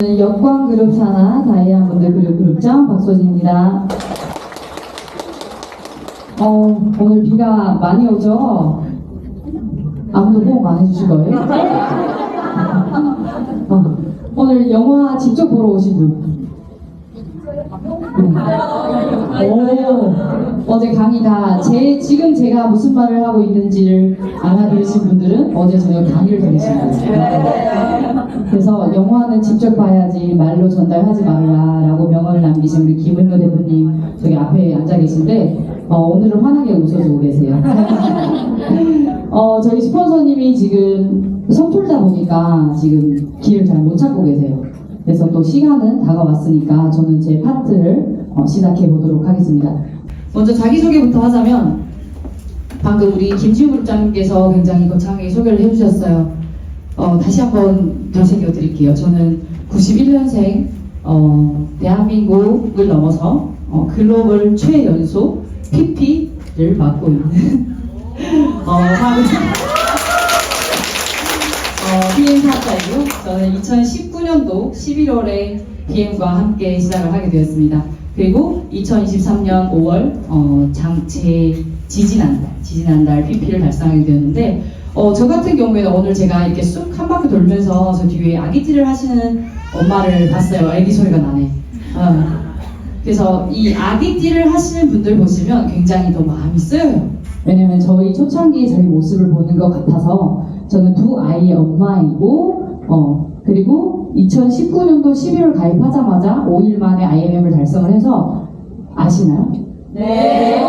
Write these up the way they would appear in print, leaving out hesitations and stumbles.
역광그룹 산하 다이아몬드 그룹장 박소진입니다. 오늘 비가 많이 오죠? 아무도 호응 안 해주실 거예요? 오늘 영화 직접 보러 오신 분? 어제 강의 다 지금 제가 무슨 말을 하고 있는지를 알아들으신 분들은 어제 저녁 강의를 들으신 거예요. 그래서 영화는 직접 봐야지 말로 전달하지 말라라고 명언을 남기신 우리 김은로 대표님 저기 앞에 앉아 계신데 오늘은 환하게 웃어주고 계세요. 저희 스폰서님이 지금 서툴다 보니까 지금 길을 잘 못 찾고 계세요. 그래서 또 시간은 다가왔으니까 저는 제 파트를 시작해 보도록 하겠습니다. 먼저 자기소개부터 하자면 방금 우리 김지우 그룹장님께서 굉장히 거창하게 소개를 해주셨어요. 다시 한번 되새겨 드릴게요. 저는 91년생 대한민국을 넘어서 글로벌 최연소 PP를 맡고 있는 PM 사업자이고요. 저는 2019년도 11월에 PM과 함께 시작을 하게 되었습니다. 그리고 2023년 5월 제 지지난달 PP를 달성하게 되었는데 저 같은 경우에는 오늘 제가 이렇게 쑥 한 바퀴 돌면서 저 뒤에 아기띠를 하시는 엄마를 봤어요. 아기 소리가 나네. 그래서 이 아기띠를 하시는 분들 보시면 굉장히 더 마음이 쓰여요. 왜냐면 저희 초창기 저희 모습을 보는 것 같아서 저는 두 아이의 엄마이고 그리고 2019년도 11월 가입하자마자 5일 만에 IMM을 달성을 해서 아시나요? 네.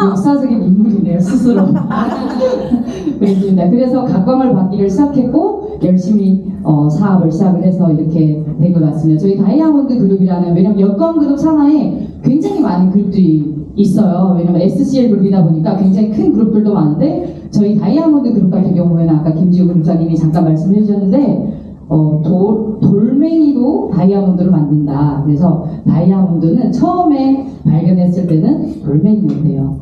역사적인 인물이네요 스스로. 그렇습니다. 그래서 각광을 받기를 시작했고 열심히 사업을 시작을 해서 이렇게 된 것 같습니다. 저희 다이아몬드 그룹이라는 왜냐면 역광그룹 산하에 굉장히 많은 그룹들이 있어요. 왜냐면 SCL 그룹이다 보니까 굉장히 큰 그룹들도 많은데 저희 다이아몬드 그룹 같은 경우에는 아까 김지우 그룹장님이 잠깐 말씀해 주셨는데 돌멩이도 다이아몬드를 만든다. 그래서 다이아몬드는 처음에 발견했을 때는 돌멩이였대요.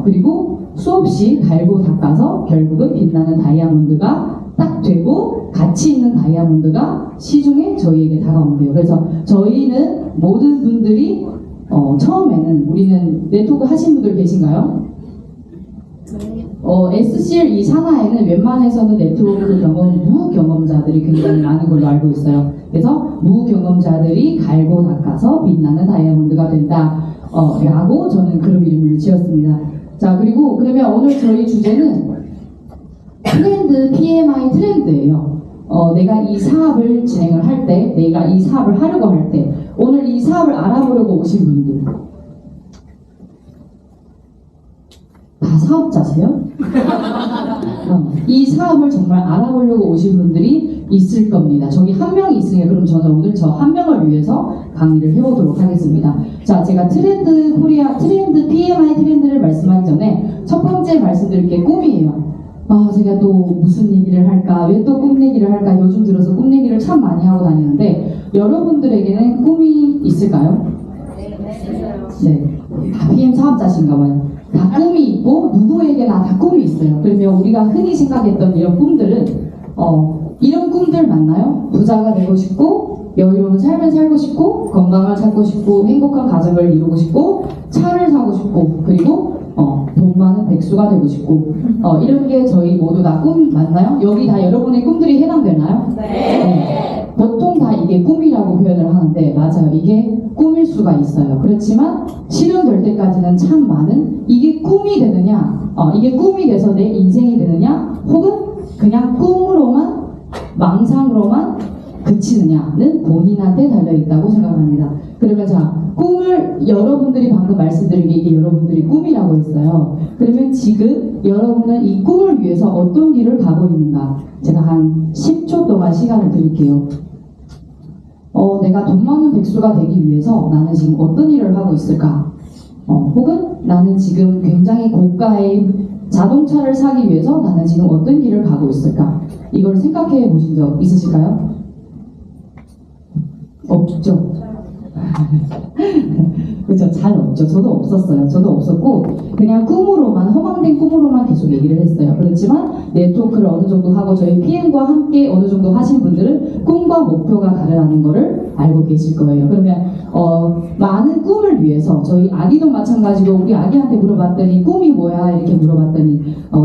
그리고 수없이 갈고 닦아서 결국은 빛나는 다이아몬드가 딱 되고 가치 있는 다이아몬드가 시중에 저희에게 다가온대요. 그래서 저희는 모든 분들이 처음에는 우리는 네트워크 하신 분들 계신가요? SCL 이 산하에는 웬만해서는 네트워크 무경험자들이 굉장히 많은 걸로 알고 있어요. 그래서 무경험자들이 갈고 닦아서 빛나는 다이아몬드가 된다 라고 저는 그룹 이름을 지었습니다. 자, 그리고 그러면 오늘 저희 주제는 트렌드, PMI 트렌드예요. 내가 이 사업을 진행을 할 때, 내가 이 사업을 하려고 할 때, 오늘 이 사업을 알아보려고 오신 분들 다 사업자세요? 이 사업을 정말 알아보려고 오신 분들이 있을 겁니다. 저기 한 명이 있으니까 그럼 저는 오늘 저 한 명을 위해서 강의를 해보도록 하겠습니다. 자, 제가 트렌드 PMI 트렌드를 말씀하기 전에 첫 번째 말씀드릴 게 꿈이에요. 제가 또 무슨 얘기를 할까? 왜 또 꿈 얘기를 할까? 요즘 들어서 꿈 얘기를 참 많이 하고 다니는데 여러분들에게는 꿈이 있을까요? 네. 다 PM 사업자신가 봐요. 다 꿈이 있고 누구에게나 다 꿈이 있어요. 그러면 우리가 흔히 생각했던 이런 꿈들은 이런 꿈들 맞나요? 부자가 되고 싶고 여유로운 삶을 살고 싶고 건강을 찾고 싶고 행복한 가정을 이루고 싶고 차를 사고 싶고 그리고 돈 많은 백수가 되고 싶고 이런 게 저희 모두 다 꿈 맞나요? 여기 다 여러분의 꿈들이 해당되나요? 네. 보통 다 이게 꿈이라고 표현을 하는데 맞아요. 이게 꿈일 수가 있어요. 그렇지만 실현될 때까지는 참 많은 이게 꿈이 되느냐 이게 꿈이 돼서 내 인생이 되느냐 혹은 그냥 꿈으로만 망상으로만 그치느냐는 본인한테 달려있다고 생각합니다. 그러면 자, 꿈을 여러분들이 방금 말씀드린 게 이게 여러분들이 꿈이라고 했어요. 그러면 지금 여러분은 이 꿈을 위해서 어떤 길을 가고 있는가? 제가 한 10초 동안 시간을 드릴게요. 내가 돈 많은 백수가 되기 위해서 나는 지금 어떤 일을 하고 있을까? 혹은 나는 지금 굉장히 고가의 자동차를 사기 위해서 나는 지금 어떤 길을 가고 있을까? 이걸 생각해 보신 적 있으실까요? 없죠? 그죠? 잘 없죠. 저도 없었어요. 저도 없었고 그냥 꿈으로만 허망된 꿈으로만 계속 얘기를 했어요. 그렇지만 네트워크를 어느 정도 하고 저희 PM과 함께 어느 정도 하신 분들은 꿈과 목표가 다르다는 거를 알고 계실 거예요. 그러면 많은 꿈을 위해서 저희 아기도 마찬가지로 우리 아기한테 물어봤더니 꿈이 뭐야 이렇게 물어봤더니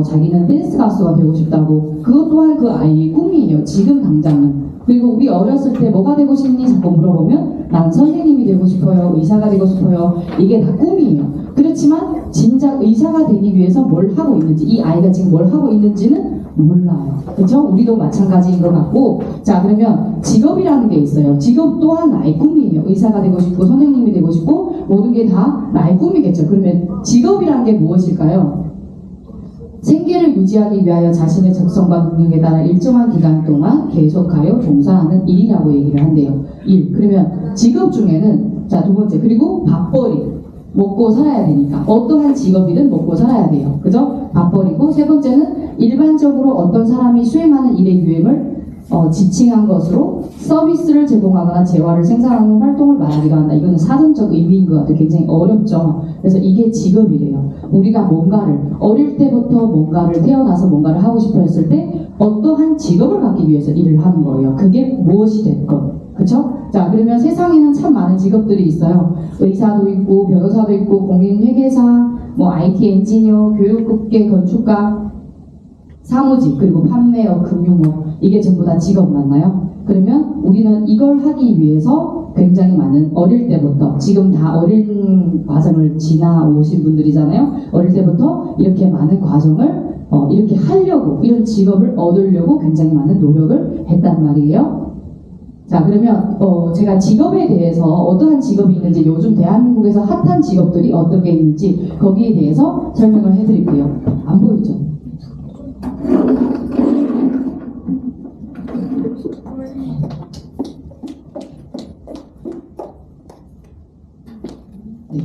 자기는 댄스 가수가 되고 싶다고. 그것 또한 그 아이의 꿈이에요. 지금 당장은. 그리고 우리 어렸을 때 뭐가 되고 싶니? 자꾸 물어보면 난 선생님이 되고 싶어요. 의사가 되고 싶어요. 이게 다 꿈이에요. 그렇지만 진작 의사가 되기 위해서 뭘 하고 있는지 이 아이가 지금 뭘 하고 있는지는 몰라요. 그렇죠? 우리도 마찬가지인 것 같고 자 그러면 직업이라는 게 있어요. 직업 또한 나의 꿈이에요. 의사가 되고 싶고 선생님이 되고 싶고 모든 게 다 나의 꿈이겠죠. 그러면 직업이라는 게 무엇일까요? 생계를 유지하기 위하여 자신의 적성과 능력에 따라 일정한 기간 동안 계속하여 종사하는 일이라고 얘기를 한대요. 일. 그러면 직업 중에는 자 두 번째 그리고 밥벌이 먹고 살아야 되니까 어떠한 직업이든 먹고 살아야 돼요. 그죠? 밥벌이고 세 번째는 일반적으로 어떤 사람이 수행하는 일의 유행을 지칭한 것으로 서비스를 제공하거나 재화를 생산하는 활동을 말하기도 한다. 이거는 사전적 의미인 것 같아요. 굉장히 어렵죠. 그래서 이게 직업이래요. 우리가 뭔가를 어릴 때부터 뭔가를 태어나서 뭔가를 하고 싶어 했을 때 어떠한 직업을 갖기 위해서 일을 하는 거예요. 그게 무엇이 됐건. 그쵸? 자 그러면 세상에는 참 많은 직업들이 있어요. 의사도 있고 변호사도 있고 공인회계사, 뭐 IT 엔지니어, 교육업계, 건축가, 사무직, 그리고 판매업, 금융업 이게 전부 다 직업 맞나요? 그러면 우리는 이걸 하기 위해서 굉장히 많은 어릴 때부터 지금 다 어린 과정을 지나오신 분들이잖아요. 어릴 때부터 이렇게 많은 과정을 이렇게 하려고 이런 직업을 얻으려고 굉장히 많은 노력을 했단 말이에요. 자 그러면 제가 직업에 대해서 어떠한 직업이 있는지 요즘 대한민국에서 핫한 직업들이 어떤 게 있는지 거기에 대해서 설명을 해드릴게요. 안 보이죠? 네.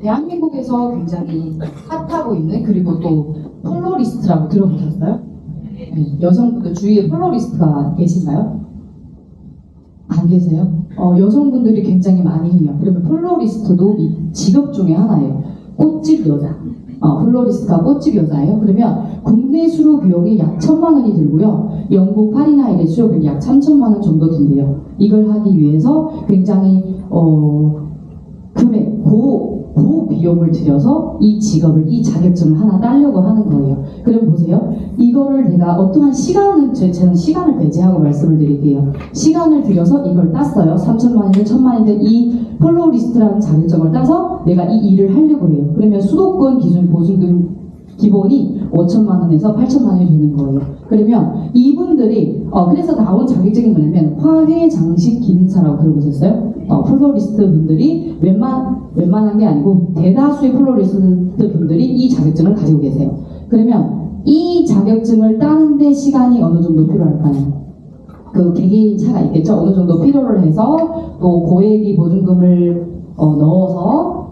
대한민국에서 굉장히 핫하고 있는 그리고 또 폴로리스트라고 들어보셨어요? 네. 여성분들 주위에 폴로리스트가 계신가요? 안 계세요? 여성분들이 굉장히 많이 해요. 그러면 폴로리스트도 이 직업 중에 하나예요. 꽃집 여자. 플로리스트가 꽃집 여자예요. 그러면 국내 수료 비용이 약 1,000만 원이 들고요. 영국 파리나일의 수료 비용이 약 3,000만 원 정도 든대요. 이걸 하기 위해서 굉장히 금액 고 비용을 들여서 이 직업을 이 자격증을 하나 따려고 하는 거예요. 그럼 보세요. 이거를 내가 어떠한 시간을 저는 시간을 배제하고 말씀을 드릴게요. 시간을 들여서 이걸 땄어요. 3,000만 원이든 1,000만 원이든 이 폴로리스트라는 자격증을 따서 내가 이 일을 하려고 해요. 그러면 수도권 기준 보증금 기본이 5,000만 원에서 8,000만 원이 되는 거예요. 그러면 이분들이 그래서 나온 자격증이 뭐냐면 화훼장식 기능사라고 들어보셨어요? 플로리스트 분들이 웬만한 게 아니고 대다수의 플로리스트 분들이 이 자격증을 가지고 계세요. 그러면 이 자격증을 따는데 시간이 어느 정도 필요할까요? 그 개개인차가 있겠죠. 어느 정도 필요를 해서 또 고액의 보증금을 넣어서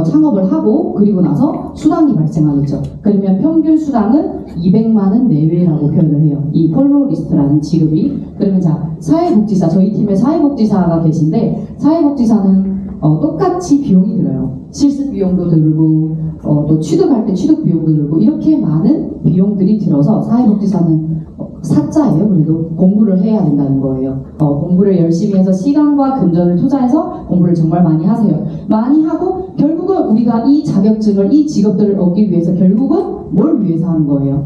창업을 하고 그리고 나서 수당이 발생하겠죠. 그러면 평균 수당은 200만 원 내외라고 표현을 해요. 이 폴로리스트라는 직업이. 그러면 자 사회복지사 저희 팀에 사회복지사가 계신데 사회복지사는 똑같이 비용이 들어요. 실습 비용도 들고 또 취득할 때 취득 비용도 들고 이렇게 많은 비용들이 들어서 사회복지사는 사자예요. 그래도 공부를 해야 된다는 거예요. 공부를 열심히 해서 시간과 금전을 투자해서 공부를 정말 많이 하세요. 많이 하고 결국은 우리가 이 자격증을 이 직업들을 얻기 위해서 결국은 뭘 위해서 하는 거예요?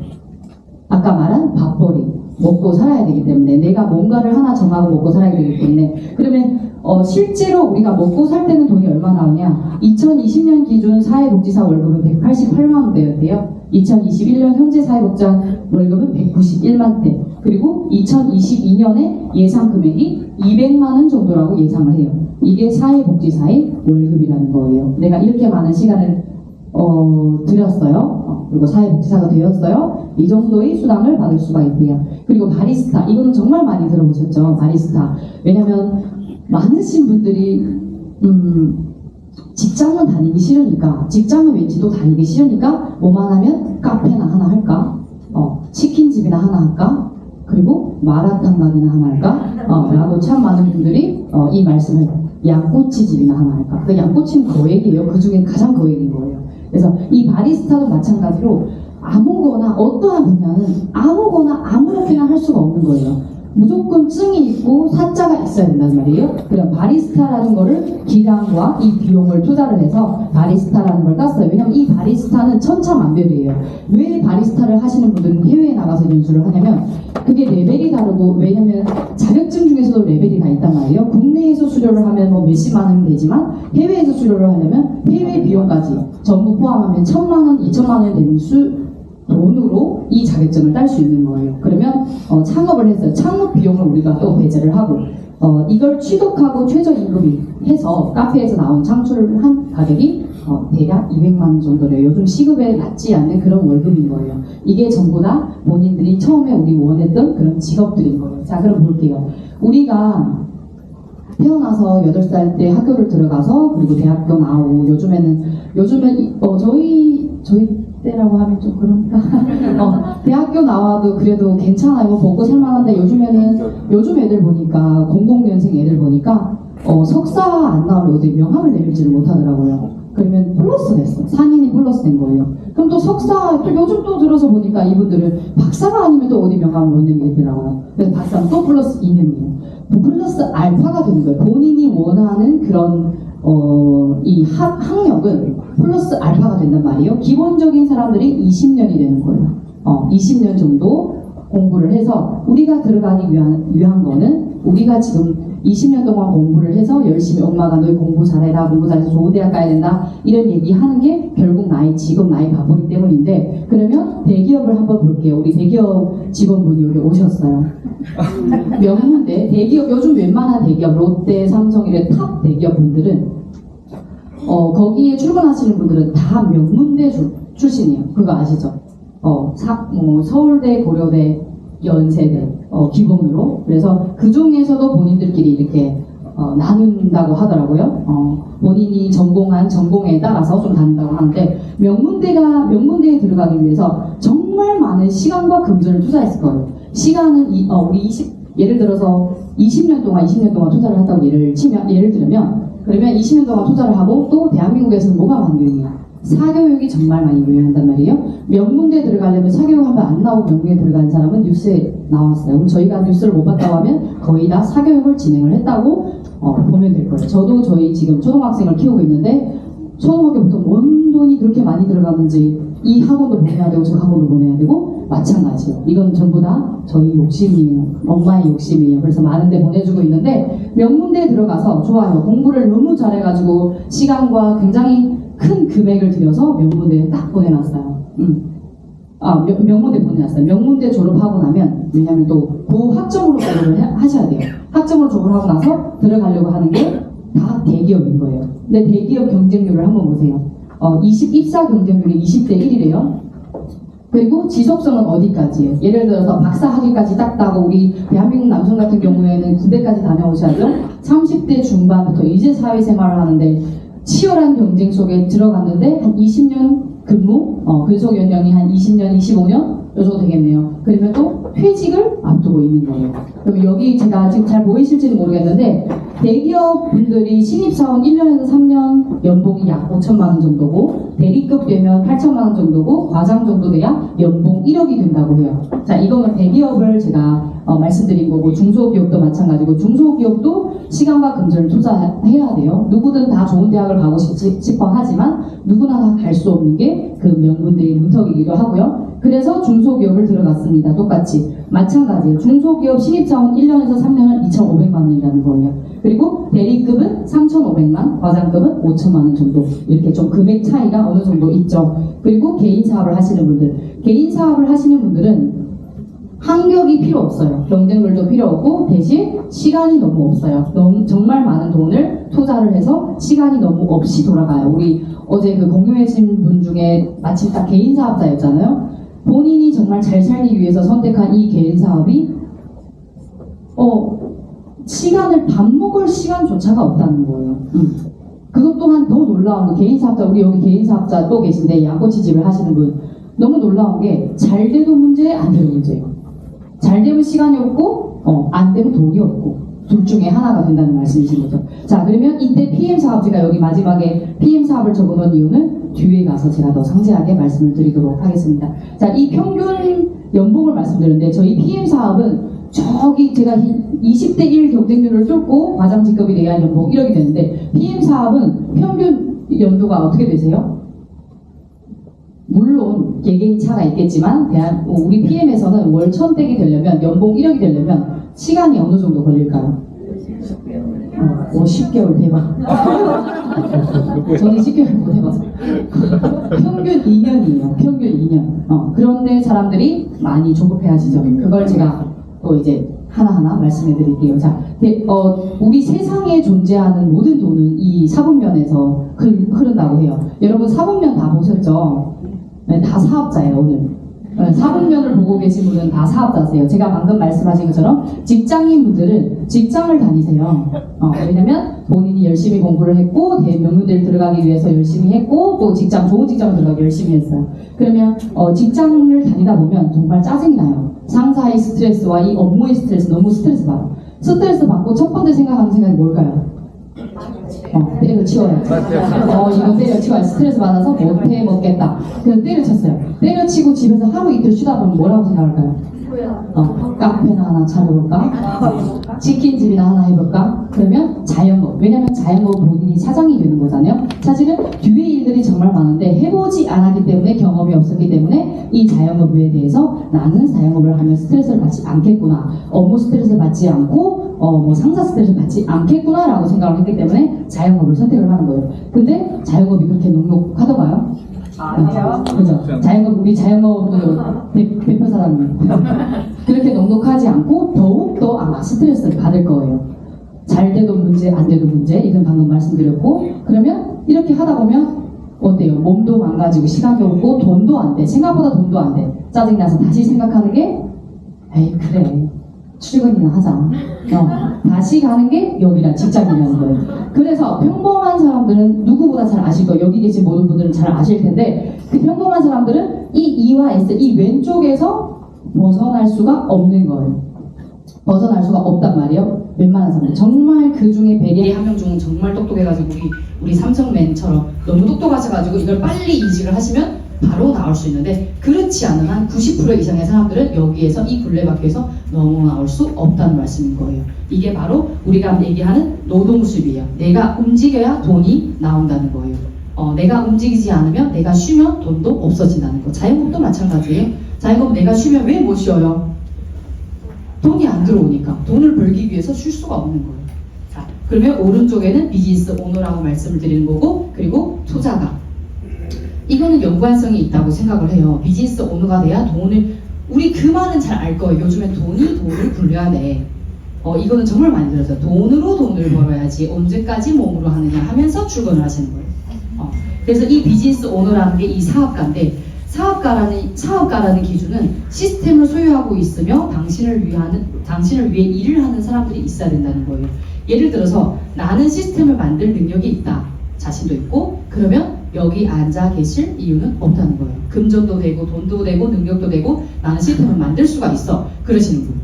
아까 말한 밥벌이 먹고 살아야 되기 때문에 내가 뭔가를 하나 정하고 먹고 살아야 되기 때문에 그러면 실제로 우리가 먹고 살 때는 돈이 얼마 나오냐 2020년 기준 사회복지사 월급은 188만 원대였대요. 2021년 현재 사회복지사 월급은 191만 대 그리고 2022년에 예상 금액이 200만 원 정도라고 예상을 해요. 이게 사회복지사의 월급이라는 거예요. 내가 이렇게 많은 시간을 들였어요. 그리고 사회복지사가 되었어요. 이 정도의 수당을 받을 수가 있대요. 그리고 바리스타 이거는 정말 많이 들어보셨죠. 바리스타. 왜냐면 많으신 분들이 직장은 다니기 싫으니까 직장은 왠지도 다니기 싫으니까 뭐만 하면 카페나 하나 할까? 치킨집이나 하나 할까? 그리고 마라탕 가게나 하나 할까? 라고 참 많은 분들이 이 말씀을 양꼬치집이나 하나 할까? 그 양꼬치는 거액이에요. 그 중에 가장 거액인 거예요. 그래서 이 바리스타도 마찬가지로 아무거나 어떠한 분야는 아무거나 아무렇게나 할 수가 없는 거예요. 무조건 증이 있고 사자가 있어야 된단 말이에요. 그럼 바리스타라는 거를 기량과 이 비용을 투자를 해서 바리스타라는 걸 땄어요. 왜냐면 이 바리스타는 천차만별이에요. 왜 바리스타를 하시는 분들은 해외에 나가서 연수를 하냐면 그게 레벨이 다르고, 왜냐면 자격증 중에서도 레벨이 다 있단 말이에요. 국내에서 수료를 하면 뭐 몇십만 원이 되지만 해외에서 수료를 하려면 해외 비용까지 전부 포함하면 1,000만 원, 2,000만 원이 되는 돈으로 이 자격증을 딸 수 있는 거예요. 그러면 창업을 했어요. 창업 비용을 우리가 또 배제를 하고 이걸 취득하고 최저임금이 해서 카페에서 나온 창출을 한 가격이 대략 200만 원 정도래요. 요즘 시급에 맞지 않는 그런 월급인 거예요. 이게 전부 다 본인들이 처음에 우리 원했던 그런 직업들인 거예요. 자, 그럼 볼게요. 우리가 태어나서 8살 때 학교를 들어가서 그리고 대학교 나오고 요즘은 저희 때라고 하면 좀 그런가? 대학교 나와도 그래도 괜찮아요. 뭐 먹고 살만한데 요즘 애들 보니까 00년생 애들 보니까 석사 안 나오면 어디 명함을 내밀지를 못하더라고요. 그러면 플러스 됐어. 4년이 플러스 된 거예요. 그럼 또 석사, 또 요즘 또 들어서 보니까 이분들은 박사가 아니면 또 어디 명함을 못 내밀더라고요. 그래서 박사는 또 플러스 2년이에요. 플러스 알파가 되는 거예요. 본인이 원하는 그런 이 학력은 플러스 알파가 된단 말이에요. 기본적인 사람들이 20년이 되는 거예요. 20년 정도 공부를 해서 우리가 들어가기 위한 거는 우리가 지금 20년 동안 공부를 해서 열심히 엄마가 너희 공부 잘해라, 공부 잘해서 좋은 대학 가야 된다 이런 얘기하는 게 결국 지금 나이 바보기 때문인데, 그러면 대기업을 한번 볼게요. 우리 대기업 직원분이 여기 오셨어요. 명문대 대기업, 요즘 웬만한 대기업 롯데, 삼성 이런 탑 대기업 분들은 거기에 출근하시는 분들은 다 명문대 출신이에요. 그거 아시죠? 서울대, 고려대, 연세대 기본으로. 그래서 그 중에서도 본인들끼리 이렇게 나눈다고 하더라고요. 본인이 전공한 전공에 따라서 좀 다른다고 하는데, 명문대에 들어가기 위해서 정말 많은 시간과 금전을 투자했을 거예요. 시간은 예를 들어서 20년 동안 투자를 했다고 예를 들면 그러면 20년 동안 투자를 하고, 또 대한민국에서는 뭐가 많이 유행이야? 사교육이 정말 많이 유행한단 말이에요. 명문대 들어가려면 사교육 한번 안 나오고 명문대 들어간 사람은 뉴스에 나왔어요. 그럼 저희가 뉴스를 못 봤다고 하면 거의 다 사교육을 진행을 했다고 보면 될 거예요. 저도 저희 지금 초등학생을 키우고 있는데 초등학교부터 뭔 돈이 그렇게 많이 들어가는지, 이 학원도 보내야 되고 저 학원도 보내야 되고 마찬가지예요. 이건 전부 다 저희 욕심이에요. 엄마의 욕심이에요. 그래서 많은 데 보내주고 있는데, 명문대에 들어가서 좋아요. 공부를 너무 잘해가지고 시간과 굉장히 큰 금액을 들여서 명문대에 딱 보내놨어요. 명문대 보내놨어요. 명문대 졸업하고 나면, 왜냐면 또 고학점으로 졸업을 하셔야 돼요. 학점으로 졸업을 하고 나서 들어가려고 하는 게 다 대기업인 거예요. 근데 대기업 경쟁률을 한번 보세요. 입사 경쟁률이 20대 1이래요. 그리고 지속성은 어디까지예요? 예를 들어서 박사 학위까지 딱 따고, 우리 대한민국 남성 같은 경우에는 군대까지 다녀오셔야죠. 30대 중반부터 이제 사회생활을 하는데 치열한 경쟁 속에 들어갔는데 한 20년 근무, 근속 연령이 한 20년, 25년 요 정도 되겠네요. 그러면 또 퇴직을 앞두고 있는 거예요. 그럼 여기 제가 지금 잘 보이실지는 모르겠는데, 대기업 분들이 신입사원 1년에서 3년 연봉이 약 5천만 원 정도고, 대리급 되면 8천만 원 정도고, 과장 정도 돼야 연봉 1억이 된다고 해요. 자, 이거는 대기업을 제가 말씀드린 거고, 중소기업도 마찬가지고, 중소기업도 시간과 금전을 투자해야 돼요. 누구든 다 좋은 대학을 가고 싶어 하지만 누구나 다 갈 수 없는 게 그 명문대의 문턱이기도 하고요. 그래서 중소기업을 들어갔습니다. 똑같이 마찬가지예요. 중소기업 신입사원 1년에서 3년은 2,500만 원이라는 거예요. 그리고 대리급은 3,500만, 과장급은 5천만 원 정도, 이렇게 좀 금액 차이가 어느 정도 있죠. 그리고 개인 사업을 하시는 분들은 학력이 필요 없어요. 경쟁률도 필요 없고, 대신 시간이 너무 없어요. 정말 많은 돈을 투자를 해서 시간이 너무 없이 돌아가요. 우리 어제 그 공유해진 분 중에 마침 딱 개인 사업자였잖아요. 본인이 정말 잘 살기 위해서 선택한 이 개인 사업이 시간을 밥 먹을 시간조차가 없다는 거예요. 그것 또한 더 놀라운 거, 개인 사업자, 우리 여기 개인 사업자 또 계신데 양꼬치집을 하시는 분, 너무 놀라운 게 잘 돼도 문제, 안 돼도 문제예요. 잘 되면 시간이 없고, 안 되면 돈이 없고. 둘 중에 하나가 된다는 말씀이신 거죠. 자, 그러면 이때 PM 사업, 제가 여기 마지막에 PM 사업을 적어놓은 이유는 뒤에 가서 제가 더 상세하게 말씀을 드리도록 하겠습니다. 자, 이 평균 연봉을 말씀드렸는데 저희 PM 사업은 저기 제가 20대 1 경쟁률을 뚫고 과장 직급이 돼야 연봉 1억이 되는데 PM 사업은 평균 연도가 어떻게 되세요? 물론 개개인 차가 있겠지만 우리 PM에서는 월 1000댁이 되려면 연봉 1억이 되려면 시간이 어느 정도 걸릴까요? 10개월 대박. 저는 10개월 못 해봐서. 평균 2년이에요. 평균 2년. 그런데 사람들이 많이 조급해 하시죠. 그걸 제가 또 이제 하나하나 말씀해 드릴게요. 자, 우리 세상에 존재하는 모든 돈은 이 사분면에서 흐른다고 해요. 여러분 사분면 다 보셨죠? 네, 다 사업자예요, 오늘. 사분면을 보고 계신 분은 다 사업자세요. 제가 방금 말씀하신 것처럼 직장인분들은 직장을 다니세요. 왜냐면 본인이 열심히 공부를 했고 명문대를 들어가기 위해서 열심히 했고 또 좋은 직장을 들어가기 열심히 했어요. 그러면 직장을 다니다 보면 정말 짜증이 나요. 상사의 스트레스와 이 업무의 스트레스, 너무 스트레스 받아. 스트레스 받고 첫 번째 생각하는 생각이 뭘까요? 때려치워야지. 이거 때려치워야 스트레스 받아서 못해 먹겠다. 그래서 때려쳤어요. 때려치고 집에서 하루 이틀 쉬다 보면 뭐라고 생각할까요? 카페나 하나 차려볼까? 치킨집이나 하나 해볼까? 그러면 자영업. 왜냐면 자영업은 본인이 사장이 되는 거잖아요. 사실은 뒤에 일들이 정말 많은데 해보지 않았기 때문에 경험이 없었기 때문에 이 자영업에 대해서 나는 자영업을 하면 스트레스를 받지 않겠구나. 업무 스트레스를 받지 않고 상사 스트레스를 받지 않겠구나 라고 생각을 했기 때문에 자영업을 선택을 하는 거예요. 근데 자영업이 그렇게 녹록하던가요? 아니요. 그죠? 자영업, 우리 자영업 대표 사장님. 그렇게 녹록하지 않고 더욱더 아마 스트레스를 받을 거예요. 잘 돼도 문제, 안 돼도 문제. 이건 방금 말씀드렸고. 그러면 이렇게 하다 보면 어때요? 몸도 망가지고 시간도 없고 돈도 안 돼. 생각보다 돈도 안 돼. 짜증나서 다시 생각하는 게 에이 그래. 출근이나 하자. 다시 가는 게 여기가 직장이라는 거예요. 그래서 평범한 사람들은 누구보다 잘 아실 거예요. 여기 계신 모든 분들은 잘 아실 텐데 그 평범한 사람들은 이 E와 S, 이 왼쪽에서 벗어날 수가 없는 거예요. 벗어날 수가 없단 말이에요. 웬만한 사람들. 정말 그 중에 베리에 한 명 중은 정말 똑똑해가지고 우리 삼성맨처럼 너무 똑똑하셔가지고 이걸 빨리 이직을 하시면 바로 나올 수 있는데 그렇지 않은 한 90% 이상의 사람들은 여기에서 이 굴레밖에서 너무 나올 수 없다는 말씀인 거예요. 이게 바로 우리가 얘기하는 노동수입이에요. 내가 움직여야 돈이 나온다는 거예요. 내가 움직이지 않으면 내가 쉬면 돈도 없어진다는 거. 자영업도 마찬가지예요. 자영업 내가 쉬면 왜 못 쉬어요? 돈이 안 들어오니까. 돈을 벌기 위해서 쉴 수가 없는 거예요. 자, 그러면 오른쪽에는 비즈니스 오너라고 말씀을 드리는 거고 그리고 투자가 이거는 연관성이 있다고 생각을 해요. 비즈니스 오너가 돼야 우리 그 말은 잘 알 거예요. 요즘에 돈이 돈을 굴려내. 이거는 정말 많이 들었어요. 돈으로 돈을 벌어야지 언제까지 몸으로 하느냐 하면서 출근을 하시는 거예요. 그래서 이 비즈니스 오너라는 게 이 사업가인데 사업가라는 기준은 시스템을 소유하고 있으며 당신을 위해 일을 하는 사람들이 있어야 된다는 거예요. 예를 들어서 나는 시스템을 만들 능력이 있다. 자신도 있고 그러면 여기 앉아 계실 이유는 없다는 거예요. 금전도 되고 돈도 되고 능력도 되고 나는 시스템을 만들 수가 있어. 그러시는 분.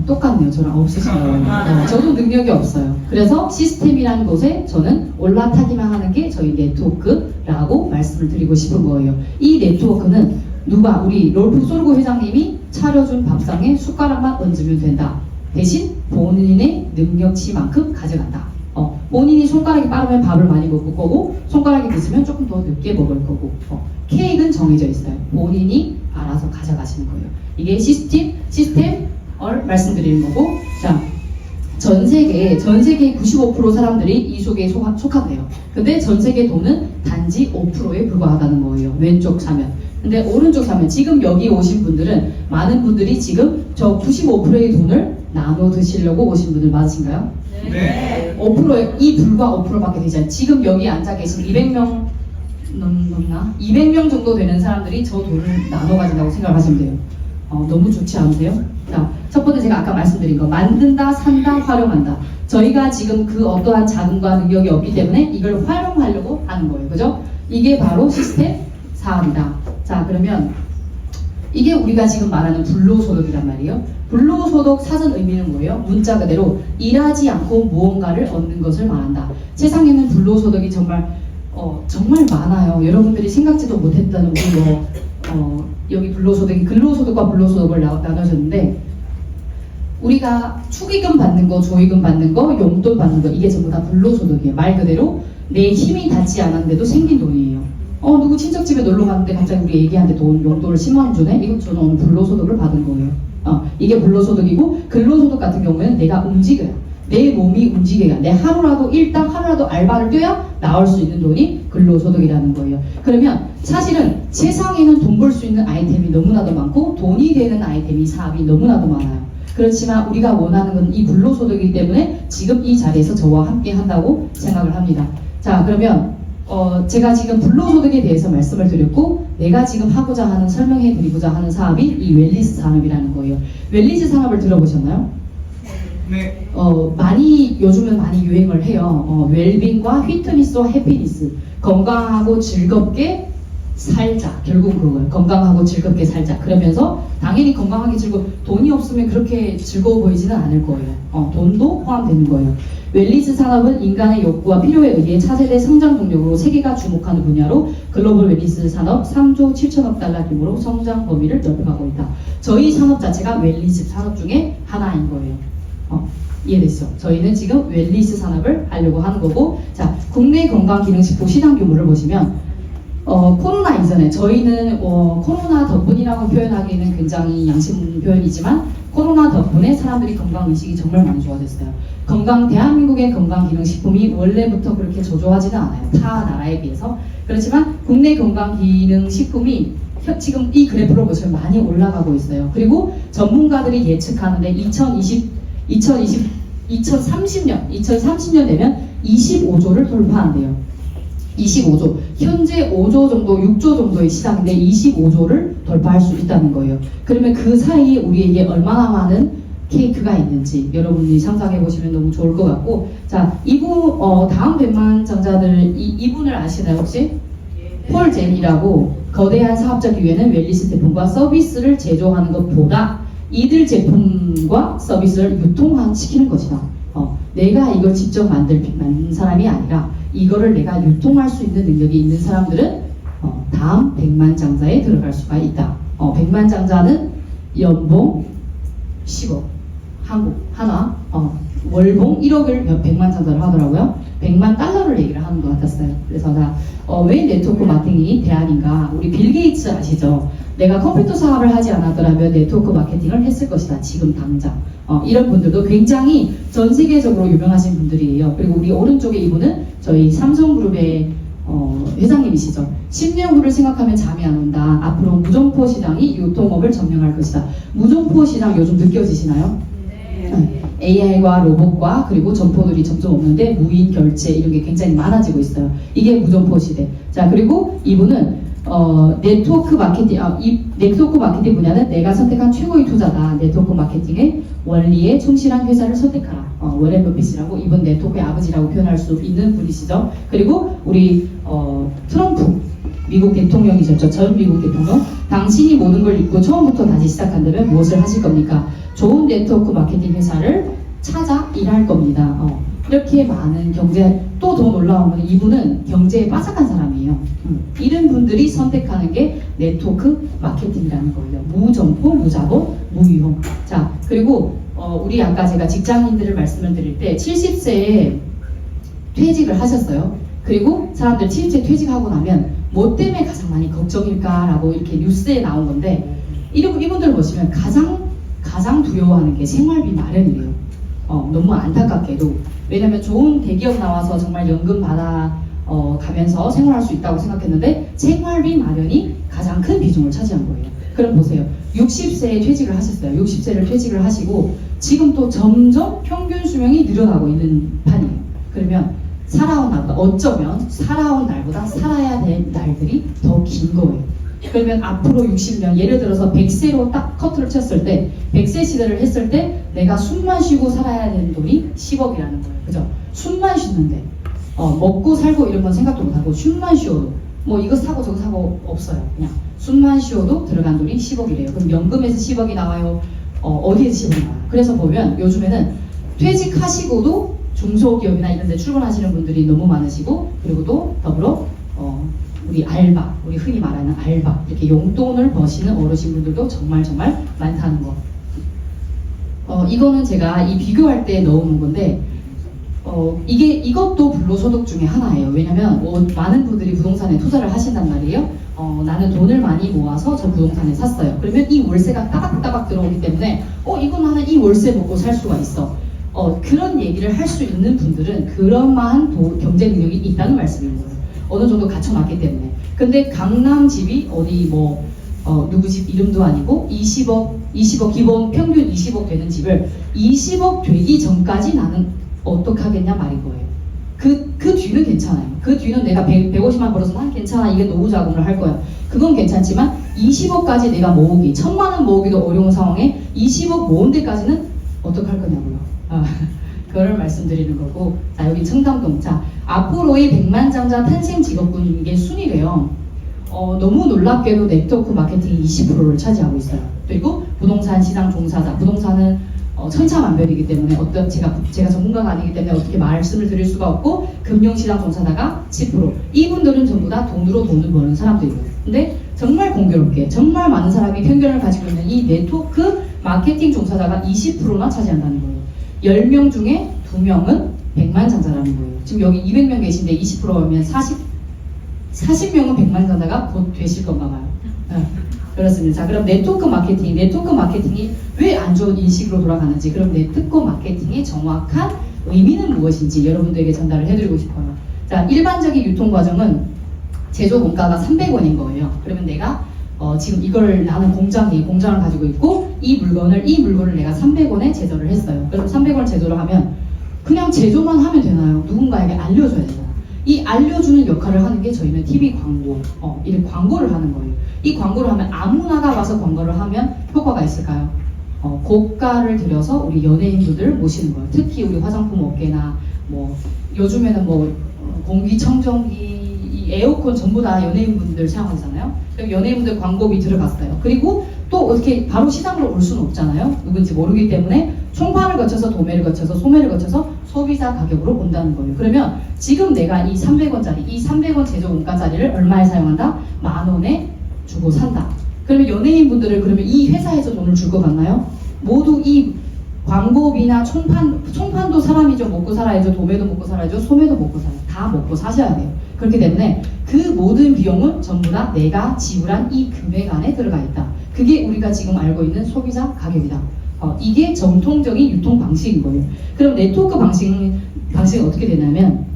똑같네요. 저랑 없으신 거예요. 저도 능력이 없어요. 그래서 시스템이라는 곳에 저는 올라타기만 하는 게 저희 네트워크라고 말씀을 드리고 싶은 거예요. 이 네트워크는 우리 롤프 소르고 회장님이 차려준 밥상에 숟가락만 얹으면 된다. 대신 본인의 능력치만큼 가져간다. 본인이 손가락이 빠르면 밥을 많이 먹을 거고 손가락이 늦으면 조금 더 늦게 먹을 거고 케이크는 정해져 있어요. 본인이 알아서 가져가시는 거예요. 이게 시스템을 말씀드리는 거고 자, 전 세계 95% 사람들이 이 속에 속한대요. 근데 전 세계 돈은 단지 5%에 불과하다는 거예요. 왼쪽 사면. 근데 오른쪽 사면 지금 여기 오신 분들은 많은 분들이 지금 저 95%의 돈을 나눠 드시려고 오신 분들 맞으신가요? 네. 5%이 불과 5%밖에 되지 않아요. 지금 여기 앉아 계신 200명 넘나? 200명 정도 되는 사람들이 저 돈을 나눠 가진다고 생각하시면 돼요. 너무 좋지 않으세요? 자, 첫 번째 제가 아까 말씀드린 거 만든다, 산다, 활용한다. 저희가 지금 그 어떠한 자금과 능력이 없기 때문에 이걸 활용하려고 하는 거예요. 그죠? 이게 바로 시스템 사업이다. 자, 그러면 이게 우리가 지금 말하는 불로소득이란 말이에요. 불로소득 사전 의미는 뭐예요? 문자 그대로 일하지 않고 무언가를 얻는 것을 말한다. 세상에는 불로소득이 정말 많아요. 여러분들이 생각지도 못했던 우리 여기 불로소득이 근로소득과 불로소득을 나눠졌는데 우리가 축의금 받는 거, 조의금 받는 거, 용돈 받는 거 이게 전부 다 불로소득이에요. 말 그대로 내 힘이 닿지 않았는데도 생긴 돈이에요. 누구 친척집에 놀러 갔는데 갑자기 우리 애기한테 용돈을 10만 원 주네? 이거 저는 오늘 불로소득을 받은 거예요. 이게 불로소득이고 근로소득 같은 경우에는 내가 움직여요. 내 몸이 움직여야 내 일당 하루라도 알바를 뛰어야 나올 수 있는 돈이 근로소득이라는 거예요. 그러면 사실은 세상에는 돈 벌 수 있는 아이템이 너무나도 많고 돈이 되는 아이템이 사업이 너무나도 많아요. 그렇지만 우리가 원하는 건 이 불로소득이기 때문에 지금 이 자리에서 저와 함께 한다고 생각을 합니다. 자, 그러면 제가 지금 불로소득에 대해서 말씀을 드렸고 내가 지금 하고자 하는 설명해 드리고자 하는 사업이 이 웰니스 산업이라는 거예요. 웰니스 산업을 들어보셨나요? 네. 요즘은 많이 유행을 해요. 웰빙과 휘트니스와 해피니스. 건강하고 즐겁게 살자. 결국 그걸 건강하고 즐겁게 살자. 그러면서 당연히 건강하게 돈이 없으면 그렇게 즐거워 보이지는 않을 거예요. 돈도 포함되는 거예요. 웰니스 산업은 인간의 욕구와 필요에 의해 차세대 성장 동력으로 세계가 주목하는 분야로 글로벌 웰니스 산업 3조 7천억 달러 규모로 성장 범위를 넓혀가고 있다. 저희 산업 자체가 웰니스 산업 중에 하나인 거예요. 이해됐죠? 저희는 지금 웰니스 산업을 하려고 하는 거고, 자, 국내 건강기능식품 시장 규모를 보시면 코로나 이전에 저희는 코로나 덕분이라고 표현하기에는 굉장히 양심 표현이지만 코로나 덕분에 사람들이 건강의식이 정말 많이 좋아졌어요. 대한민국의 건강기능식품이 원래부터 그렇게 저조하지는 않아요. 타 나라에 비해서. 그렇지만 국내 건강기능식품이 지금 이 그래프로 보시면 많이 올라가고 있어요. 그리고 전문가들이 예측하는데 2030년 되면 25조를 돌파한대요. 25조. 현재 5조 정도, 6조 정도의 시장인데 25조를 돌파할 수 있다는 거예요. 그러면 그 사이에 우리에게 얼마나 많은 케이크가 있는지 여러분이 상상해 보시면 너무 좋을 것 같고, 자, 다음 100만 장자들 이분을 아시나요 혹시? 폴 젠이라고 거대한 사업적 기회는 웰니스 제품과 서비스를 제조하는 것보다 이들 제품과 서비스를 유통시키는 것이다. 내가 이걸 직접 만든 사람이 아니라 이거를 내가 유통할 수 있는 능력이 있는 사람들은 다음 100만 장자에 들어갈 수가 있다. 100만 장자는 연봉 10억, 한화, 월봉 1억을 100만 장자를 하더라고요. 100만 달러를 얘기를 하는 것 같았어요. 그래서 왜 네트워크 마케팅이 대안인가? 우리 빌 게이츠 아시죠? 내가 컴퓨터 사업을 하지 않았더라면 네트워크 마케팅을 했을 것이다. 지금 당장. 이런 분들도 굉장히 전 세계적으로 유명하신 분들이에요. 그리고 우리 오른쪽에 이분은 저희 삼성그룹의 회장님이시죠. 10년 후를 생각하면 잠이 안 온다. 앞으로 무점포 시장이 유통업을 점령할 것이다. 무점포 시장 요즘 느껴지시나요? 네. AI와 로봇과 그리고 점포들이 점점 없는데 무인 결제 이런 게 굉장히 많아지고 있어요. 이게 무점포 시대. 자, 그리고 이분은 네트워크 마케팅 분야는 내가 선택한 최고의 투자다. 네트워크 마케팅의 원리에 충실한 회사를 선택하라. 워렌 버핏이라고 이분 네트워크의 아버지라고 표현할 수 있는 분이시죠. 그리고 우리 트럼프 미국 대통령이셨죠. 전 미국 대통령. 당신이 모든 걸 잊고 처음부터 다시 시작한다면 무엇을 하실 겁니까? 좋은 네트워크 마케팅 회사를 찾아 일할 겁니다. 이렇게 많은 또 더 놀라운 건 이분은 경제에 빠삭한 사람이에요. 이런 분들이 선택하는 게 네트워크 마케팅이라는 거예요. 무점포, 무자본, 무위험. 자, 그리고 우리 아까 제가 직장인들을 말씀을 드릴 때 70세에 퇴직을 하셨어요. 그리고 사람들 70세 퇴직하고 나면 뭐 때문에 가장 많이 걱정일까라고 이렇게 뉴스에 나온 건데 이분들 보시면 가장 두려워하는 게 생활비 마련이래요. 너무 안타깝게도. 왜냐면 좋은 대기업 나와서 정말 연금 받아 가면서 생활할 수 있다고 생각했는데 생활비 마련이 가장 큰 비중을 차지한 거예요. 그럼 보세요. 60세에 퇴직을 하셨어요. 60세를 퇴직을 하시고 지금 또 점점 평균 수명이 늘어나고 있는 판이에요. 그러면 어쩌면 살아온 날보다 살아야 될 날들이 더 긴 거예요. 그러면 앞으로 60년, 예를 들어서 100세로 딱 커트를 쳤을 때 100세 시대를 했을 때 내가 숨만 쉬고 살아야 되는 돈이 10억이라는 거예요. 그죠? 숨만 쉬는데 먹고 살고 이런 건 생각도 못하고 숨만 쉬어도 뭐 이거 사고 저거 사고 없어요. 그냥 숨만 쉬어도 들어간 돈이 10억이래요. 그럼 연금에서 10억이 나와요? 어디에서 10억이 나와요? 그래서 보면 요즘에는 퇴직하시고도 중소기업이나 이런 데 출근하시는 분들이 너무 많으시고, 그리고 또 더불어 우리 알바, 우리 흔히 말하는 알바, 이렇게 용돈을 버시는 어르신분들도 정말 많다는 거. 이거는 제가 이 비교할 때 넣어놓은 건데, 이것도 불로소득 중에 하나예요. 왜냐면 많은 분들이 부동산에 투자를 하신단 말이에요. 나는 돈을 많이 모아서 저 부동산에 샀어요. 그러면 이 월세가 따박따박 들어오기 때문에 이거 나는 이 월세 먹고 살 수가 있어. 그런 얘기를 할 수 있는 분들은 그런만한 경제 능력이 있다는 말씀인 거예요. 어느 정도 갖춰놨기 때문에. 근데 강남 집이 어디 누구 집 이름도 아니고 20억 기본 평균 20억 되는 집을 20억 되기 전까지 나는 어떡하겠냐 말인 거예요. 그 뒤는 괜찮아요. 그 뒤는 내가 150만 벌어서 난 괜찮아, 이게 노후 자금을 할 거야. 그건 괜찮지만 20억까지 내가 모으기, 1000만 원 모으기도 어려운 상황에 20억 모은 데까지는 어떡할 거냐고요. 그걸 말씀드리는 거고. 자, 여기 청담동. 자, 앞으로의 백만장자 탄생 직업군, 이게 순위래요. 너무 놀랍게도 네트워크 마케팅이 20%를 차지하고 있어요. 그리고 부동산 시장 종사자, 부동산은 천차만별이기 때문에 제가 전문가가 아니기 때문에 어떻게 말씀을 드릴 수가 없고, 금융시장 종사자가 10%. 이분들은 전부 다 돈으로 돈을 버는 사람들이에요. 근데 정말 공교롭게 정말 많은 사람이 편견을 가지고 있는 이 네트워크 마케팅 종사자가 20%나 차지한다는 거예요. 10명 중에 2명은 백만장자라는 거예요. 지금 여기 200명 계신데 20%면 40명은 백만장자가 곧 되실 건가 봐요. 그렇습니다. 자, 그럼 네트워크 마케팅이 왜 안 좋은 인식으로 돌아가는지, 그럼 네트워크 마케팅의 정확한 의미는 무엇인지 여러분들에게 전달을 해드리고 싶어요. 자, 일반적인 유통 과정은 제조 원가가 300원인 거예요. 그러면 내가 지금 나는 공장을 가지고 있고 이 물건을 내가 300원에 제조를 했어요. 그럼 300원 제조를 하면 그냥 제조만 하면 되나요? 누군가에게 알려줘야 되잖아요. 이 알려주는 역할을 하는 게 저희는 TV 광고, 이런 광고를 하는 거예요. 이 광고를 하면 아무나가 와서 광고를 하면 효과가 있을까요? 고가를 들여서 우리 연예인분들 모시는 거예요. 특히 우리 화장품 업계나 요즘에는 공기청정기, 이 에어컨 전부 다 연예인분들 사용하잖아요. 그럼 연예인분들 광고비 들어갔어요. 그리고 또 어떻게 바로 시장으로 올 수는 없잖아요. 누군지 모르기 때문에 총판을 거쳐서 도매를 거쳐서 소매를 거쳐서 소비자 가격으로 온다는 거예요. 그러면 지금 내가 이 300원 제조 원가짜리를 얼마에 사용한다? 10,000원에 주고 산다. 그러면 연예인분들을 그러면 이 회사에서 돈을 줄 것 같나요? 모두 이 광고비나 총판도 사람이죠. 먹고 살아야죠. 도매도 먹고 살아야죠. 소매도 먹고 살아야죠. 다 먹고 사셔야 돼요. 그렇기 때문에 그 모든 비용은 전부 다 내가 지불한 이 금액 안에 들어가 있다. 그게 우리가 지금 알고 있는 소비자 가격이다. 이게 정통적인 유통 방식인 거예요. 그럼 네트워크 방식은 어떻게 되냐면,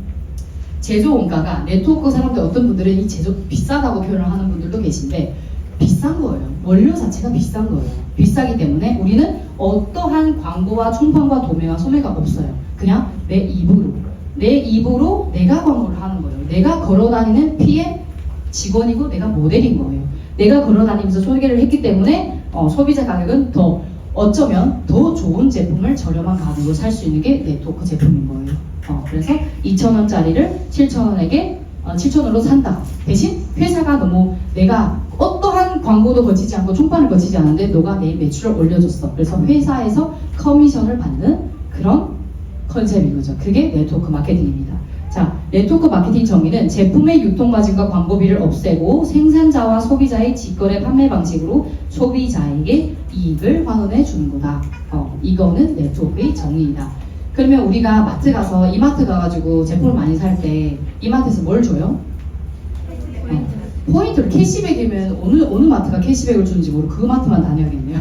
제조 원가가 네트워크 사람들, 어떤 분들은 이 제조 비싸다고 표현을 하는 분들도 계신데 비싼 거예요. 원료 자체가 비싼 거예요. 비싸기 때문에 우리는 어떠한 광고와 총판과 도매와 소매가 없어요. 그냥 내 입으로 내가 광고를 하는 거예요. 내가 걸어다니는 PM 직원이고 내가 모델인 거예요. 내가 걸어다니면서 소개를 했기 때문에 소비자 가격은 어쩌면 더 좋은 제품을 저렴한 가격으로 살 수 있는 게 네트워크 제품인 거예요. 그래서 2,000원짜리를 7,000원으로 산다. 대신 회사가 너무 내가 어떠한 광고도 거치지 않고 총판을 거치지 않았는데 너가 내 매출을 올려줬어. 그래서 회사에서 커미션을 받는 그런 컨셉인 거죠. 그게 네트워크 마케팅입니다. 자, 네트워크 마케팅 정의는 제품의 유통마진과 광고비를 없애고 생산자와 소비자의 직거래 판매 방식으로 소비자에게 이익을 환원해 주는 거다. 이거는 네트워크의 정의이다. 그러면 우리가 마트 가서 이마트 가가지고 제품을 많이 살 때 이마트에서 뭘 줘요? 포인트를. 캐시백이면 어느 마트가 캐시백을 주는지 모르고 그 마트만 다녀야겠네요.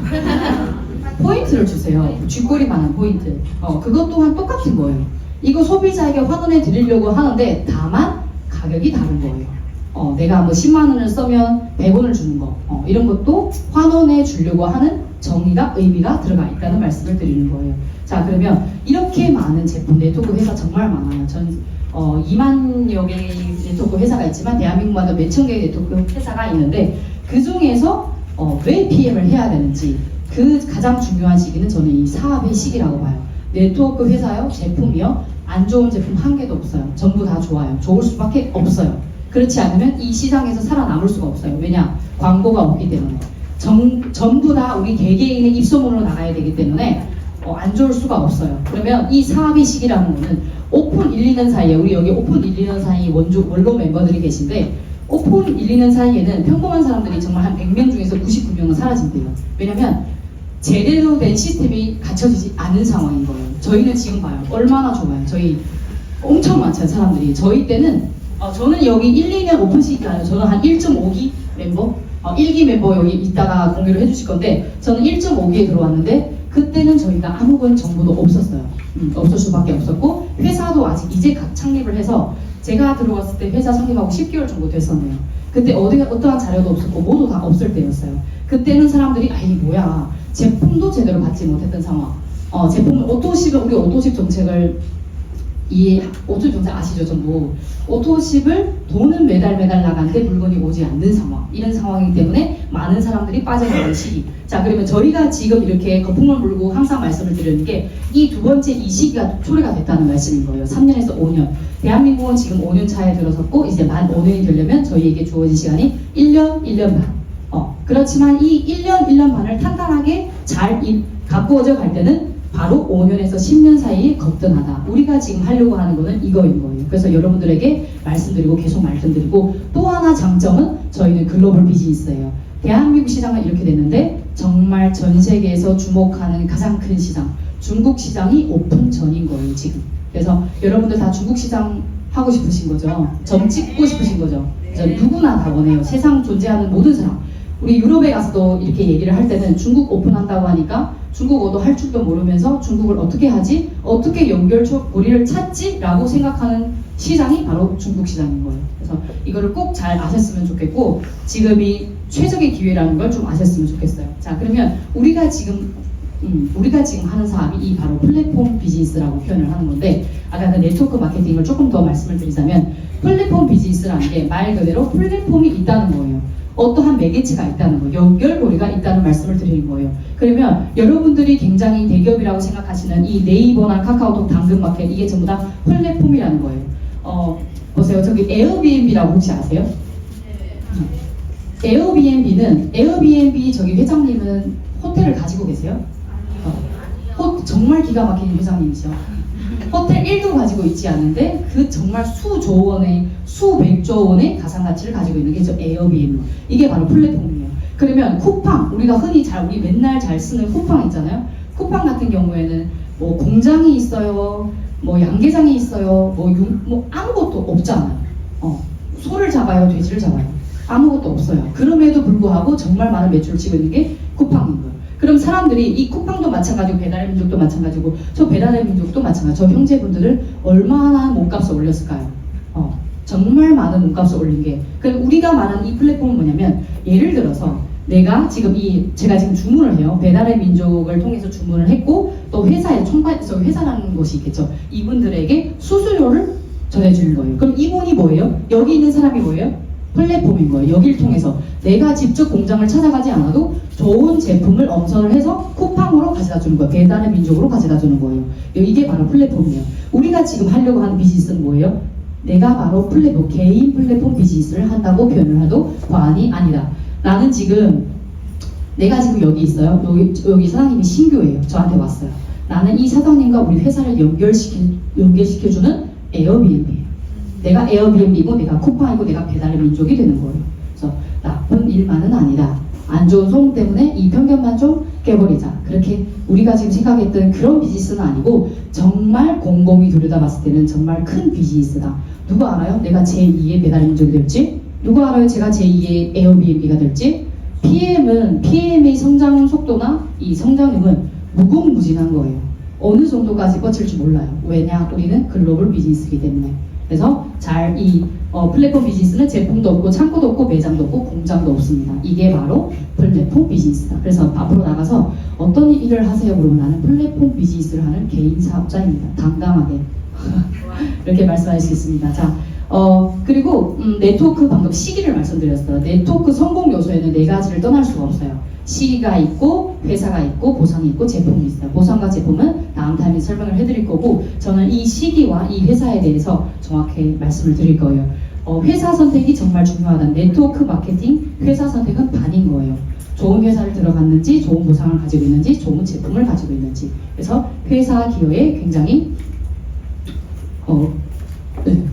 포인트를 주세요. 쥐꼬리만한 포인트. 그것 또한 똑같은 거예요. 이거 소비자에게 환원해 드리려고 하는데 다만 가격이 다른 거예요. 내가 10만 원을 쓰면 100원을 주는 거, 이런 것도 환원해 주려고 하는 정의가, 의미가 들어가 있다는 말씀을 드리는 거예요. 자, 그러면 이렇게 많은 제품, 네트워크 회사 정말 많아요. 2만여 개의 네트워크 회사가 있지만 대한민국마다 몇천 개의 네트워크 회사가 있는데 그 중에서 왜 PM을 해야 되는지, 그 가장 중요한 시기는 저는 이 사업의 시기라고 봐요. 네트워크 회사요, 제품이요, 안 좋은 제품 한 개도 없어요. 전부 다 좋아요. 좋을 수밖에 없어요. 그렇지 않으면 이 시장에서 살아남을 수가 없어요. 왜냐? 광고가 없기 때문에. 전부 다 우리 개개인의 입소문으로 나가야 되기 때문에 안 좋을 수가 없어요. 그러면 이 사업의 시기라는 거는 오픈 1, 2년 사이에, 우리 여기 오픈 1, 2년 사이 원로 멤버들이 계신데, 오픈 1, 2년 사이에는 평범한 사람들이 정말 한 100명 중에서 99명은 사라진대요. 왜냐면 제대로 된 시스템이 갖춰지지 않은 상황인 거예요. 저희는 지금 봐요. 얼마나 좋아요. 저희 엄청 많잖아요, 사람들이. 저희 때는 저는 여기 1, 2년 오픈 시기 아니에요. 저는 한 1.5기 멤버, 1기 멤버 여기 이따가 공개를 해주실 건데, 저는 1.5기에 들어왔는데 그때는 저희가 아무런 정보도 없었어요. 없을 수밖에 없었고, 회사도 아직 이제 각 창립을 해서, 제가 들어왔을 때 회사 창립하고 10개월 정도 됐었네요. 그때 어떠한 자료도 없었고 모두 다 없을 때였어요. 그때는 사람들이 아이 뭐야, 제품도 제대로 받지 못했던 상황. 제품을 오토십을, 우리 오토십 정책을 오토십 정책 아시죠? 전부 오토십을 돈은 매달 나가는데 물건이 오지 않는 상황, 이런 상황이기 때문에 많은 사람들이 빠져나가는 시기. 자, 그러면 저희가 지금 이렇게 거품을 물고 항상 말씀을 드리는 게 이 두 번째 이 시기가 초래가 됐다는 말씀인 거예요. 3년에서 5년. 대한민국은 지금 5년 차에 들어섰고, 이제 만 5년이 되려면 저희에게 주어진 시간이 1년, 1년 반. 그렇지만 이 1년, 1년 반을 탄탄하게 잘 가꾸어져 갈 때는 바로 5년에서 10년 사이에 거뜬하다. 우리가 지금 하려고 하는 거는 이거인 거예요. 그래서 여러분들에게 말씀드리고 계속 말씀드리고, 또 하나 장점은 저희는 글로벌 비즈니스예요. 대한민국 시장은 이렇게 됐는데 정말 전 세계에서 주목하는 가장 큰 시장, 중국 시장이 오픈 전인 거예요, 지금. 그래서 여러분들 다 중국 시장 하고 싶으신 거죠? 점 찍고 싶으신 거죠? 누구나 다 원해요. 세상 존재하는 모든 사람. 우리 유럽에 가서도 이렇게 얘기를 할 때는 중국 오픈한다고 하니까 중국어도 할 줄도 모르면서 중국을 어떻게 하지? 어떻게 연결고리를 찾지? 라고 생각하는 시장이 바로 중국 시장인 거예요. 그래서 이거를 꼭 잘 아셨으면 좋겠고, 지금이 최적의 기회라는 걸 좀 아셨으면 좋겠어요. 자, 그러면 우리가 지금 하는 사업이 이 바로 플랫폼 비즈니스라고 표현을 하는 건데, 아까 그 네트워크 마케팅을 조금 더 말씀을 드리자면, 플랫폼 비즈니스라는 게 말 그대로 플랫폼이 있다는 거예요. 어떠한 매개체가 있다는 거예요. 연결고리가 있다는 말씀을 드리는 거예요. 그러면 여러분들이 굉장히 대기업이라고 생각하시는 이 네이버나 카카오톡, 당근마켓, 이게 전부 다 플랫폼이라는 거예요. 보세요. 저기 에어비앤비라고 혹시 아세요? 에어비앤비 저기 회장님은 호텔을 가지고 계세요? 정말 기가 막힌 회장님이죠. 호텔 1도 가지고 있지 않은데 그 정말 수백조 원의 가상가치를 가지고 있는 게 저 에어비앤비. 이게 바로 플랫폼이에요. 그러면 쿠팡, 우리 맨날 잘 쓰는 쿠팡 있잖아요. 쿠팡 같은 경우에는 뭐 공장이 있어요, 뭐 양계장이 있어요, 뭐 아무것도 없잖아요. 소를 잡아요, 돼지를 잡아요. 아무것도 없어요. 그럼에도 불구하고 정말 많은 매출을 치고 있는 게 쿠팡인 거예요. 그럼 사람들이 이 쿠팡도 마찬가지고 배달의 민족도 마찬가지고 저 배달의 민족도 마찬가지고 저 형제분들을 얼마나 몸값을 올렸을까요? 정말 많은 몸값을 올린 게. 그럼 우리가 말하는 이 플랫폼은 뭐냐면, 예를 들어서 제가 지금 주문을 해요. 배달의 민족을 통해서 주문을 했고, 또 회사라는 곳이 있겠죠. 이분들에게 수수료를 전해주는 거예요. 그럼 이분이 뭐예요? 여기 있는 사람이 뭐예요? 플랫폼인 거예요. 여기를 통해서 내가 직접 공장을 찾아가지 않아도 좋은 제품을 엄선을 해서 쿠팡으로 가져다 주는 거예요. 배달의 민족으로 가져다 주는 거예요. 이게 바로 플랫폼이에요. 우리가 지금 하려고 하는 비즈니스는 뭐예요? 내가 바로 개인 플랫폼 비즈니스를 한다고 표현을 해도 과언이 아니다. 내가 지금 여기 있어요. 여기 사장님이 신규예요. 저한테 왔어요. 나는 이 사장님과 우리 회사를 연결시켜주는 에어비앤비예요. 내가 에어비앤비고 내가 쿠팡이고 내가 배달의 민족이 되는 거예요. 그래서 나쁜 일만은 아니다. 안 좋은 소문 때문에 이 편견만 좀 깨버리자. 그렇게 우리가 지금 생각했던 그런 비즈니스는 아니고, 정말 곰곰이 들여다봤을 때는 정말 큰 비즈니스다. 누가 알아요? 내가 제2의 배달의 민족이 될지? 누가 알아요? 제가 제2의 에어비앤비가 될지? PM의 성장 속도나 이 성장률은 무궁무진한 거예요. 어느 정도까지 뻗칠지 몰라요. 왜냐? 우리는 글로벌 비즈니스이기 때문에. 그래서 플랫폼 비즈니스는 제품도 없고 창고도 없고 매장도 없고 공장도 없습니다. 이게 바로 플랫폼 비즈니스다. 그래서 앞으로 나가서 어떤 일을 하세요? 그러면 나는 플랫폼 비즈니스를 하는 개인 사업자입니다. 당당하게 이렇게 말씀할 수 있습니다. 자, 그리고 네트워크 방금 시기를 말씀드렸어요. 네트워크 성공 요소에는 4가지를 떠날 수가 없어요. 시기가 있고, 회사가 있고, 보상이 있고, 제품이 있어요. 보상과 제품은 다음 타임에 설명을 해드릴 거고, 저는 이 시기와 이 회사에 대해서 정확히 말씀을 드릴 거예요. 회사 선택이 정말 중요하다. 네트워크 마케팅 회사 선택은 반인 거예요. 좋은 회사를 들어갔는지, 좋은 보상을 가지고 있는지, 좋은 제품을 가지고 있는지. 그래서 회사 기여에 굉장히 네.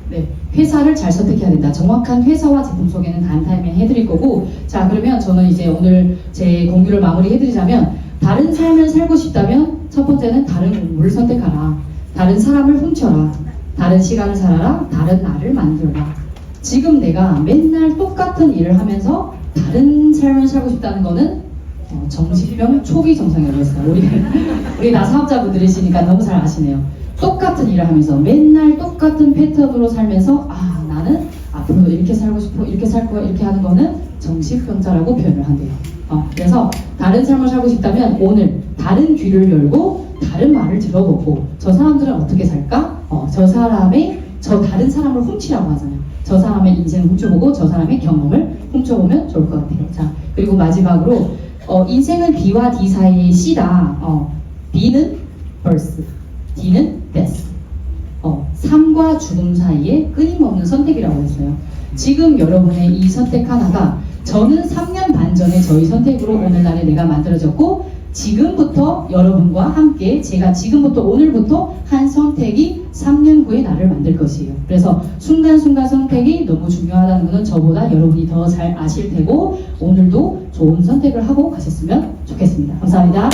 네, 회사를 잘 선택해야 된다. 정확한 회사와 제품 소개는 다음 타임에 해드릴 거고, 자 그러면 저는 이제 오늘 제 공유를 마무리해드리자면, 다른 삶을 살고 싶다면 첫 번째는 다른 공부를 선택하라. 다른 사람을 훔쳐라. 다른 시간을 살아라. 다른 나를 만들어라. 지금 내가 맨날 똑같은 일을 하면서 다른 삶을 살고 싶다는 거는 정신병 초기 정상이라고 했어요. 우리 다 사업자분들이시니까 너무 잘 아시네요. 똑같은 일을 하면서 맨날 똑같은 패턴으로 살면서 나는 앞으로 이렇게 살고 싶어, 이렇게 살 거야, 이렇게 하는 거는 정신병자라고 표현을 한대요. 그래서 다른 삶을 살고 싶다면 오늘 다른 귀를 열고 다른 말을 들어보고, 저 사람들은 어떻게 살까? 저 다른 사람을 훔치라고 하잖아요. 저 사람의 인생을 훔쳐보고 저 사람의 경험을 훔쳐보면 좋을 것 같아요. 자, 그리고 마지막으로 인생은 B와 D 사이의 C다. B는 birth, D는 death. 삶과 죽음 사이에 끊임없는 선택이라고 했어요. 지금 여러분의 이 선택 하나가, 저는 3년 반 전에 저희 선택으로 오늘날에 내가 만들어졌고, 지금부터 여러분과 함께 제가 지금부터 오늘부터 한 선택이 3년 후에 나를 만들 것이에요. 그래서 순간순간 선택이 너무 중요하다는 것은 저보다 여러분이 더 잘 아실 테고, 오늘도 좋은 선택을 하고 가셨으면 좋겠습니다. 감사합니다.